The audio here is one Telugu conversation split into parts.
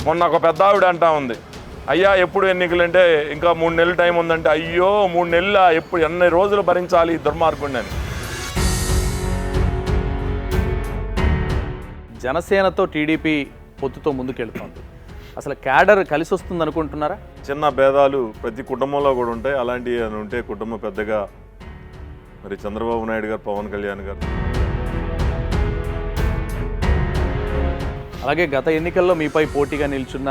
మొన్న ఒక పెద్ద ఆవిడ అంటా ఉంది, అయ్యా ఎప్పుడు ఎన్నికలు అంటే ఇంకా 3 నెలలు టైం ఉందంటే, అయ్యో 3 నెలల ఎప్పుడు ఎన్ని రోజులు భరించాలి ఈ దుర్మార్గుడిని అని. జనసేనతో టీడీపీ పొత్తుతో ముందుకెళ్తోంది. అసలు క్యాడర్ కలిసి వస్తుంది అనుకుంటున్నారా? చిన్న భేదాలు ప్రతి కుటుంబంలో కూడా ఉంటాయి. అలాంటివి అని ఉంటే కుటుంబం పెద్దగా మరి చంద్రబాబు నాయుడు గారు, పవన్ కళ్యాణ్ గారు. అలాగే గత ఎన్నికల్లో మీపై పోటీగా నిల్చున్న,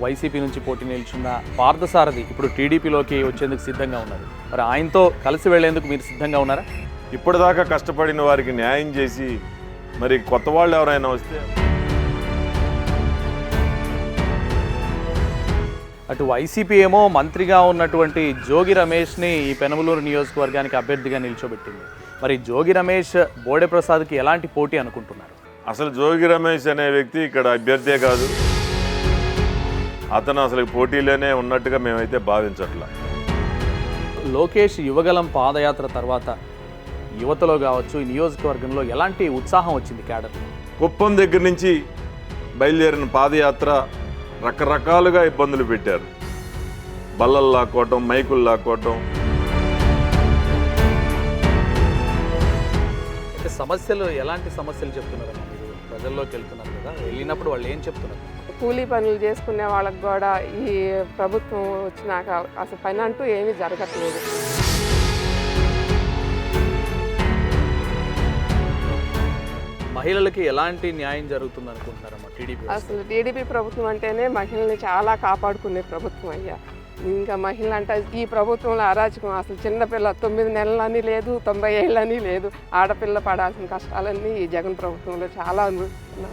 వైసీపీ నుంచి పోటీ నిల్చున్న పార్థసారథి ఇప్పుడు టీడీపీలోకి వచ్చేందుకు సిద్ధంగా ఉన్నారు. మరి ఆయనతో కలిసి వెళ్లేందుకు మీరు సిద్ధంగా ఉన్నారా? ఇప్పటిదాకా కష్టపడిన వారికి న్యాయం చేసి మరి కొత్త వాళ్ళు ఎవరైనా వస్తే, అటు వైసీపీ ఏమో మంత్రిగా ఉన్నటువంటి జోగి రమేష్ని ఈ పెనమలూరు నియోజకవర్గానికి అభ్యర్థిగా నిల్చోబెట్టింది. మరి జోగి రమేష్ బోడే ప్రసాద్కి ఎలాంటి పోటీ అనుకుంటున్నారు? అసలు జోగి రమేష్ అనే వ్యక్తి ఇక్కడ అభ్యర్థే కాదు, అతను అసలు పోటీలోనే ఉన్నట్టుగా మేమైతే భావించట్లా. లోకేష్ యువగలం పాదయాత్ర తర్వాత యువతలో కావచ్చు, ఈ నియోజకవర్గంలో ఎలాంటి ఉత్సాహం వచ్చింది క్యాడర్లో? కుప్పం దగ్గర నుంచి బయలుదేరిన పాదయాత్ర రకరకాలుగా ఇబ్బందులు పెట్టారు. బల్లలు లాక్కోవటం, మైకులు లాక్కోవటం. అయితే సమస్యలు, ఎలాంటి సమస్యలు చెప్తున్నారమ్మా? మీరు ప్రజల్లోకి వెళ్తున్నారు కదా, వెళ్ళినప్పుడు వాళ్ళు ఏం చెప్తున్నారు? కూలీ పనులు చేసుకునే వాళ్ళకి కూడా ఈ ప్రభుత్వం వచ్చినాక అసలు పని అంటూ ఏమీ జరగట్లేదు. మహిళలకి ఎలాంటి న్యాయం జరుగుతుంది అనుకుంటున్నారమ్మా టీడీపీ? అసలు టీడీపీ ప్రభుత్వం అంటేనే మహిళల్ని చాలా కాపాడుకునే ప్రభుత్వం అయ్యా. ఇంకా మహిళలు అంటే ఈ ప్రభుత్వంలో అరాచకం. అసలు చిన్నపిల్ల 9 నెలలని లేదు, 90 ఏళ్ళని లేదు. ఆడపిల్ల పడాల్సిన కష్టాలన్నీ ఈ జగన్ ప్రభుత్వంలో చాలా అనుభవిస్తున్నాం.